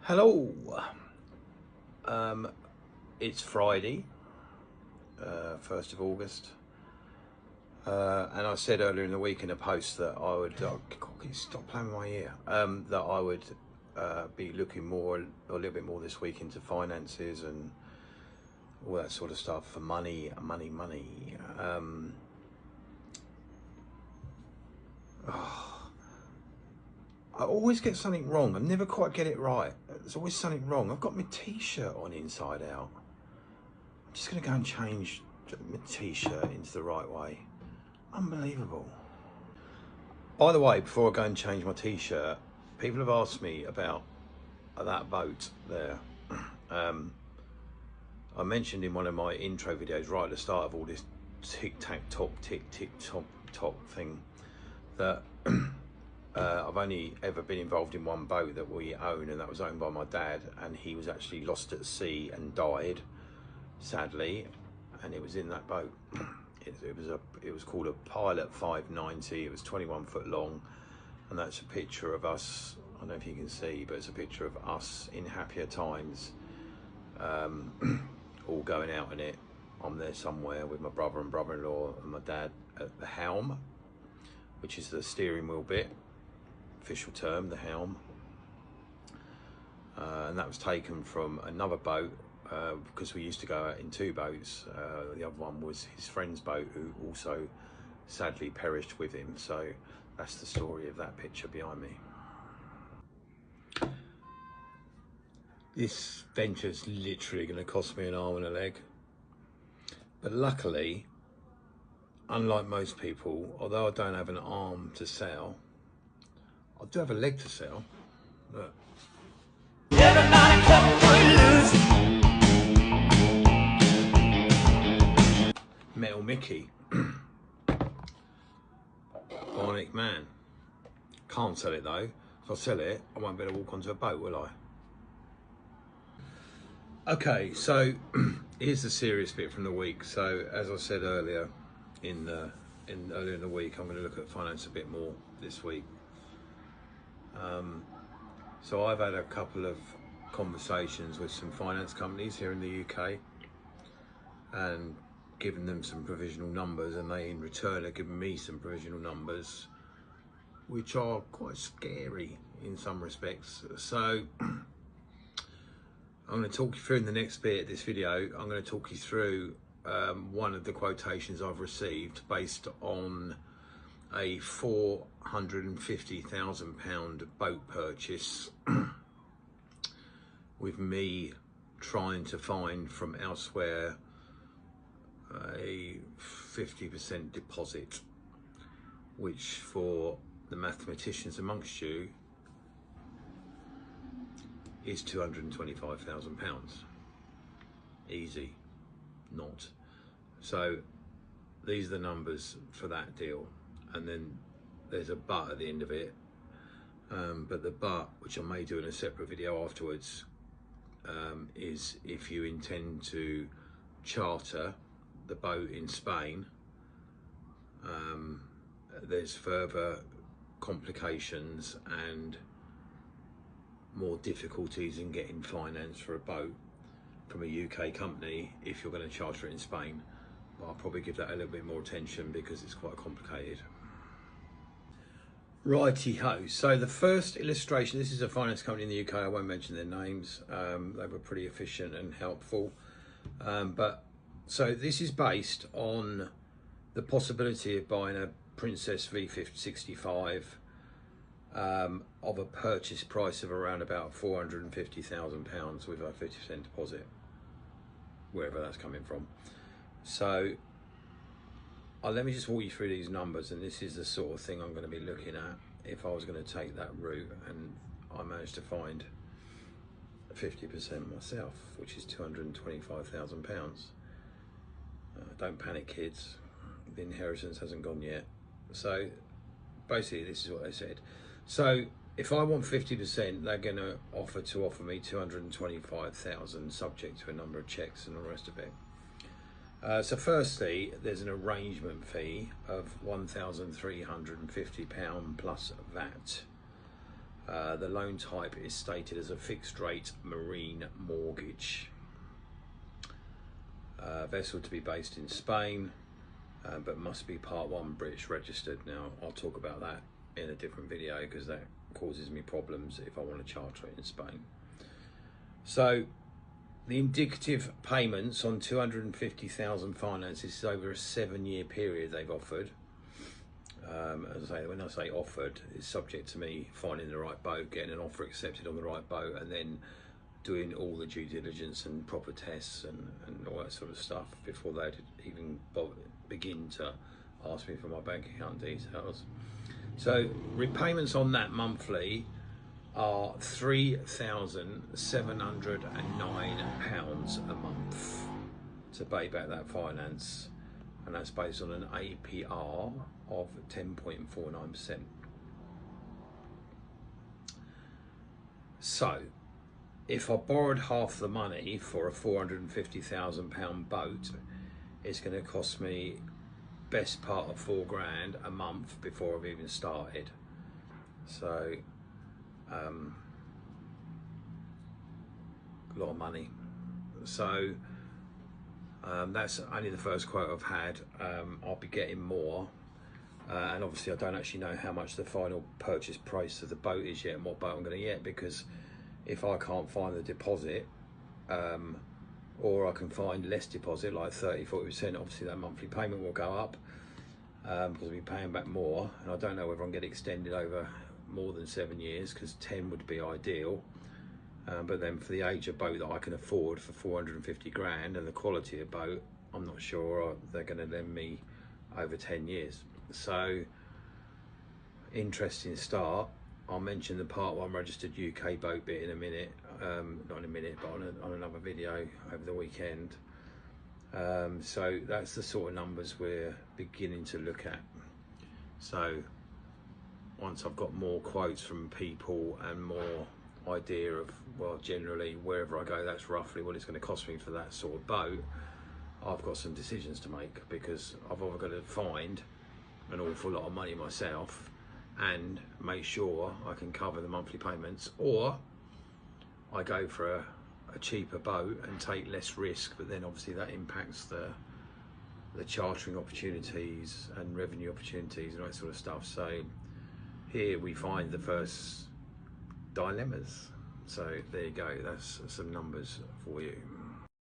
Hello. It's Friday, 1st of August. And I said earlier in the week in a post that I would, can you stop playing with my ear? That I would be looking a little bit more this week into finances and all that sort of stuff for money. I always get something wrong. I never quite get it right. There's always something wrong. I've got my t-shirt on inside out. I'm just gonna go and change my t-shirt into the right way. Unbelievable. By the way, before I go and change my t-shirt, people have asked me about that boat there. I mentioned in one of my intro videos right at the start of all this tick-tack-tock thing that I've only ever been involved in one boat that we own, and that was owned by my dad, and he was actually lost at sea and died, sadly, and it was in that boat. It was called a Pilot 590. It was 21 foot long, and that's a picture of us. I don't know if you can see, but it's a picture of us in happier times, all going out in it. I'm there somewhere with my brother and brother-in-law and my dad at the helm, which is the steering wheel bit. Official term, the helm, and that was taken from another boat because we used to go out in two boats. The other one was his friend's boat, who also sadly perished with him. So that's the story of that picture behind me. This venture's literally going to cost me an arm and a leg, but luckily, unlike most people, although I don't have an arm to sell, I do have a leg to sell. Look. Metal Mickey. Bionic Man. Can't sell it though. If I sell it, I won't be able to walk onto a boat, will I? Okay, so here's the serious bit from the week. So as I said earlier earlier in the week, I'm going to look at finance a bit more this week. So I've had a couple of conversations with some finance companies here in the UK and given them some provisional numbers, and they in return have given me some provisional numbers which are quite scary in some respects. So I'm going to talk you through in the next bit of this video. I'm going to talk you through one of the quotations I've received based on a £450,000 boat purchase with me trying to find from elsewhere a 50% deposit, which for the mathematicians amongst you is £225,000. Easy, not. So these are the numbers for that deal. And then there's a but at the end of it, but the but, which I may do in a separate video afterwards, is if you intend to charter the boat in Spain, there's further complications and more difficulties in getting finance for a boat from a UK company if you're going to charter it in Spain. But I'll probably give that a little bit more attention because it's quite complicated. Righty-ho, so the first illustration, this is a finance company in the UK, I won't mention their names, they were pretty efficient and helpful, so this is based on the possibility of buying a Princess V65 of a purchase price of around about £450,000 with a 50% deposit, wherever that's coming from. So let me just walk you through these numbers, and this is the sort of thing I'm going to be looking at if I was going to take that route, and I managed to find 50% myself, which is £225,000. Don't panic, kids, the inheritance hasn't gone yet. So basically this is what they said. So if I want 50%, they're going to offer me £225,000 subject to a number of checks and all the rest of it. So firstly, there's an arrangement fee of £1,350 plus VAT. The loan type is stated as a fixed rate marine mortgage. Vessel to be based in Spain, but must be Part 1 British registered. Now I'll talk about that in a different video because that causes me problems if I want to charter it in Spain. So the indicative payments on 250,000 finances is over a 7-year period they've offered. As I say, when I say offered, it's subject to me finding the right boat, getting an offer accepted on the right boat, and then doing all the due diligence and proper tests and all that sort of stuff before they'd even begin to ask me for my bank account details. So repayments on that monthly are £3,709 a month to pay back that finance, and that's based on an APR of 10.49%. So if I borrowed half the money for a £450,000 boat, it's going to cost me best part of £4 grand a month before I've even started. So a lot of money. So that's only the first quote I've had. I'll be getting more, and obviously I don't actually know how much the final purchase price of the boat is yet and what boat I'm going to get, because if I can't find the deposit, or I can find less deposit, like 30-40%, obviously that monthly payment will go up, because I'll be paying back more, and I don't know whether I'm going to get extended over more than 7 years, because 10 would be ideal. But then for the age of boat that I can afford for 450 grand and the quality of boat, I'm not sure they're going to lend me over 10 years. So interesting start. I'll mention the Part 1 registered UK boat bit in a minute, not in a minute, but on another video over the weekend. So that's the sort of numbers we're beginning to look at. So once I've got more quotes from people and more idea of, well, generally wherever I go, that's roughly what it's going to cost me for that sort of boat, I've got some decisions to make, because I've either got to find an awful lot of money myself and make sure I can cover the monthly payments, or I go for a cheaper boat and take less risk, but then obviously that impacts the chartering opportunities and revenue opportunities and that sort of stuff. So here we find the first dilemmas. So there you go, that's some numbers for you.